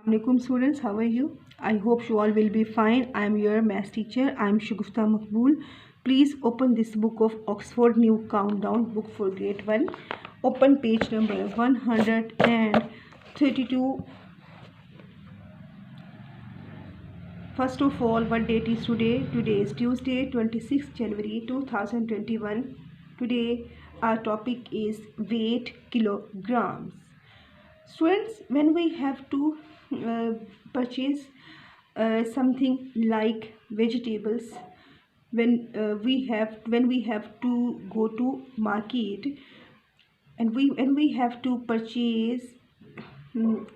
Assalamualaikum students, how are you? I hope you all will be fine. I am your math teacher. I am Shagufta Maqbool. Please open this book of Oxford New Countdown book for grade 1. Open page number 132. First of all, what date is today? Today is Tuesday, 26th January 2021. Today our topic is weight kilograms. Students, when we have to purchase something like vegetables, when we have to go to market, and we have to purchase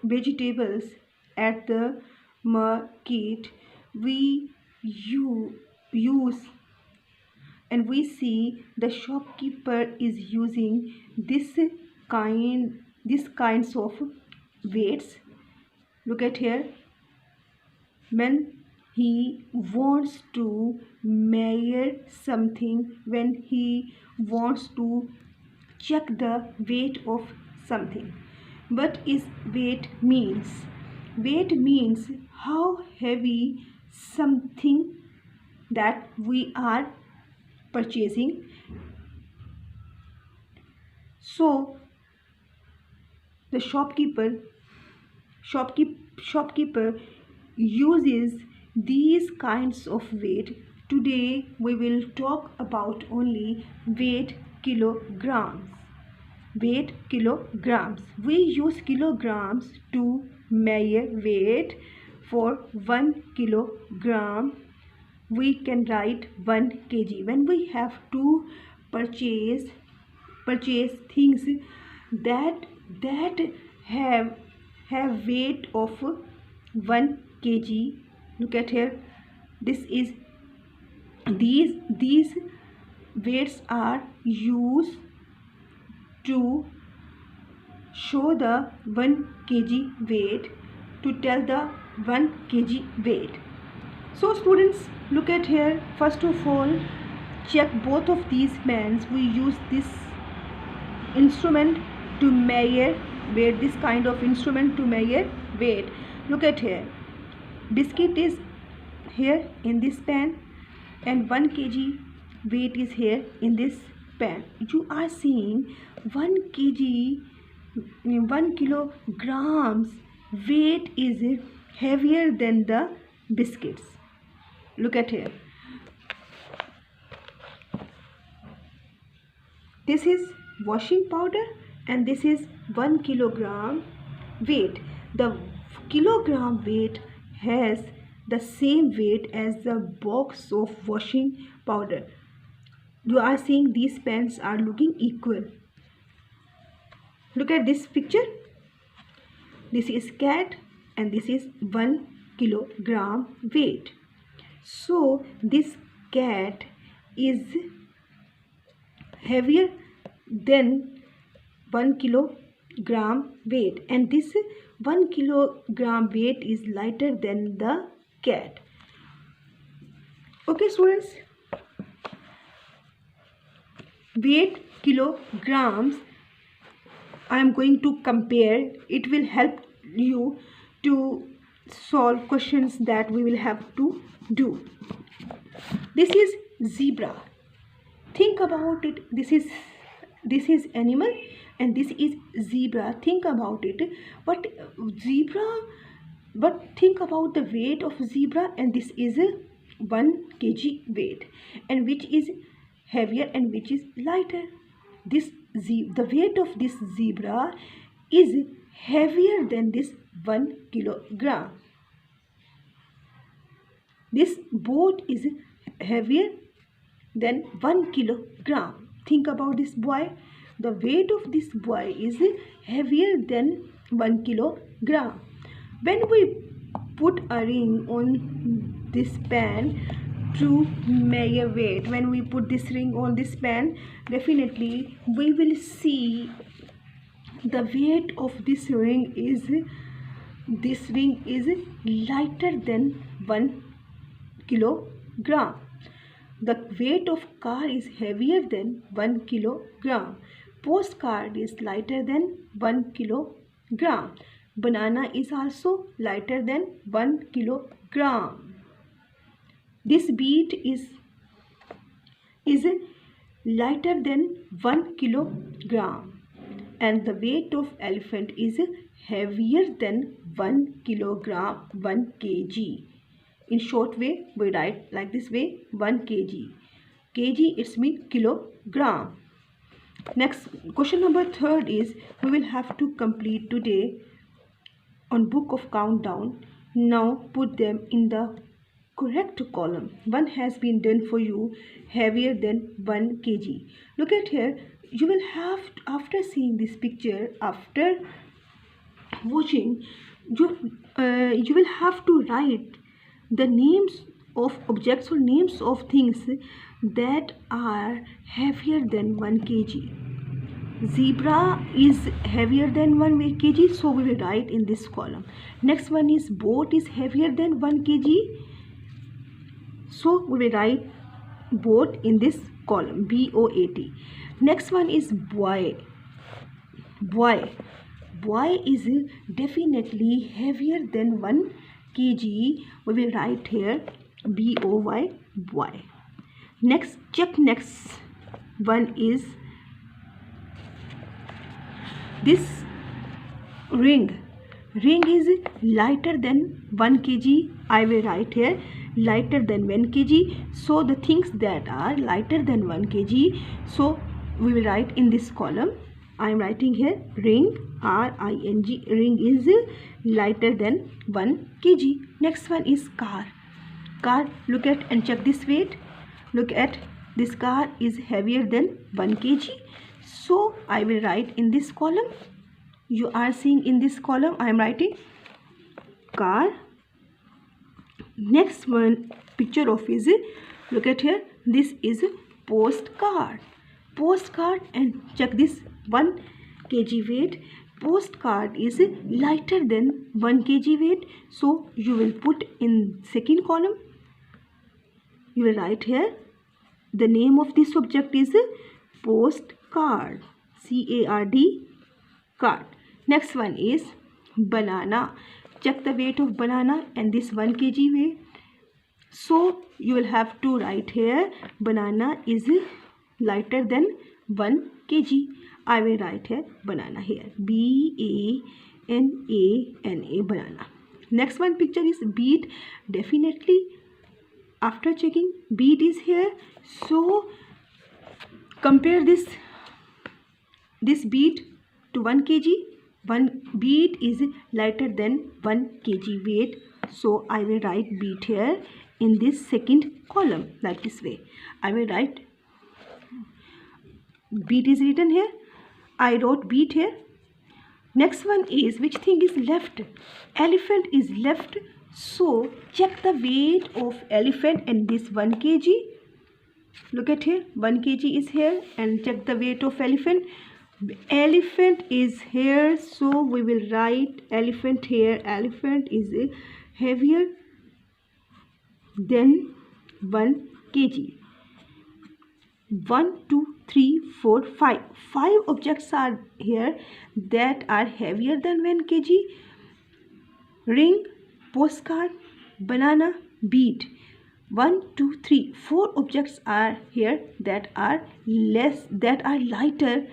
vegetables at the market, we use and we see the shopkeeper is using these kinds of weights. Look at here. When he wants to measure something, when he wants to check the weight of something. What is weight means? Weight means how heavy something that we are purchasing. So the shopkeeper uses these kinds of weight. Today we will talk about only weight kilograms. Weight kilograms. We use kilograms to measure weight. For 1 kilogram we can write 1 kg. When we have to purchase things that have weight of 1 kg, look at here. These weights are used to show the 1 kg weight, to tell the 1 kg weight. So students, look at here. First of all, check both of these pans. We use this instrument to measure weight, this kind of instrument to measure weight. Look at here. Biscuit is here in this pan and 1 kg weight is here in this pan. You are seeing 1 kilograms weight is heavier than the biscuits. Look at here. This is washing powder and this is 1 kilogram weight. The kilogram weight has the same weight as the box of washing powder. You are seeing these pans are looking equal. Look at this picture. This is cat and this is 1 kilogram weight. So this cat is heavier than 1 kilogram weight, and this 1 kilogram weight is lighter than the cat. Okay students, weight kilograms I am going to compare. It will help you to solve questions that we will have to do. This is zebra. Think about it. This is animal and this is zebra. Think about it. But think about the weight of zebra, and this is 1 kg weight, and which is heavier and which is lighter. The weight of this zebra is heavier than this 1 kilogram. This boat is heavier than 1 kilogram. Think about this boy. The weight of this boy is heavier than 1 kilogram. When we put a ring on this pan to measure weight, when we put this ring on this pan, definitely we will see the weight of this ring is lighter than 1 kilogram. The weight of car is heavier than 1 kilogram. Postcard is lighter than 1 kilogram. Banana is also lighter than 1 kilogram. This beet is lighter than 1 kilogram, and the weight of elephant is heavier than 1 kilogram, 1 kg. In short way, we write like this way: 1 kg. Kg, it's mean kilogram. Next, question number 3 is, we will have to complete today on book of countdown. Now put them in the correct column. One has been done for you, heavier than 1 kg. Look at here. You will have to, after seeing this picture, after watching, you will have to write the names of objects or names of things that are heavier than 1 kg. Zebra is heavier than 1 kg, so we will write in this column. Next one is boat is heavier than 1 kg, so we will write boat in this column, BOAT. Next one is boy. Boy is definitely heavier than 1 kg. We will write here BOY, boy. Next, check next one is this ring. Ring is lighter than 1 kg. I will write here lighter than 1 kg. So the things that are lighter than 1 kg, so we will write in this column. I am writing here ring, RING. Ring is lighter than 1 kg. Next one is car. Car, look at and check this weight. Look at this, car is heavier than 1 kg. So I will write in this column. You are seeing in this column, I am writing car. Next one picture of is, look at here, this is postcard. Postcard, and check this 1 kg weight. Postcard is lighter than 1 kg weight, so you will put in second column. You will write here the name of this object is postcard, CARD, card. Next one is banana. Check the weight of banana and this 1 kg weight. So you will have to write here banana is lighter than 1 kg. I will write here banana here, BANANA, banana. Next one picture is beet. Definitely after checking, beet is here. So compare this beet to 1 kg. One beet is lighter than 1 kg weight, so I will write beet here in this second column like this way. I will write beet is written here. I wrote beet here. Next one is, which thing is left? Elephant is left, so check the weight of elephant and this 1 kg. Look at here, 1 kg is here, and check the weight of elephant. Elephant is here, so we will write elephant here. Elephant is heavier than 1 kg. 1, 2, 3, 4, 5. 5 objects are here that are heavier than 1 kg. Ring, postcard, banana, beet. 1, 2, 3, 4 objects are here that are lighter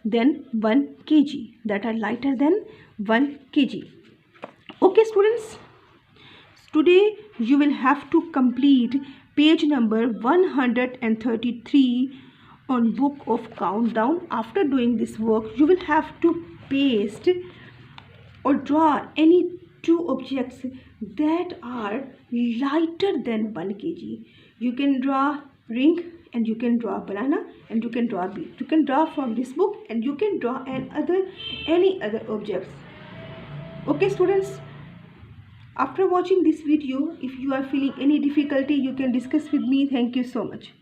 than 1 kg. That are lighter than 1 kg. Okay, students. Today you will have to complete page number 133 on book of countdown. After doing this work, you will have to paste or draw any 2 objects that are lighter than 1 kg. You can draw ring, and you can draw banana, and you can draw beet. You can draw from this book, and you can draw any other objects. Okay, students. After watching this video, if you are feeling any difficulty, you can discuss with me. Thank you so much.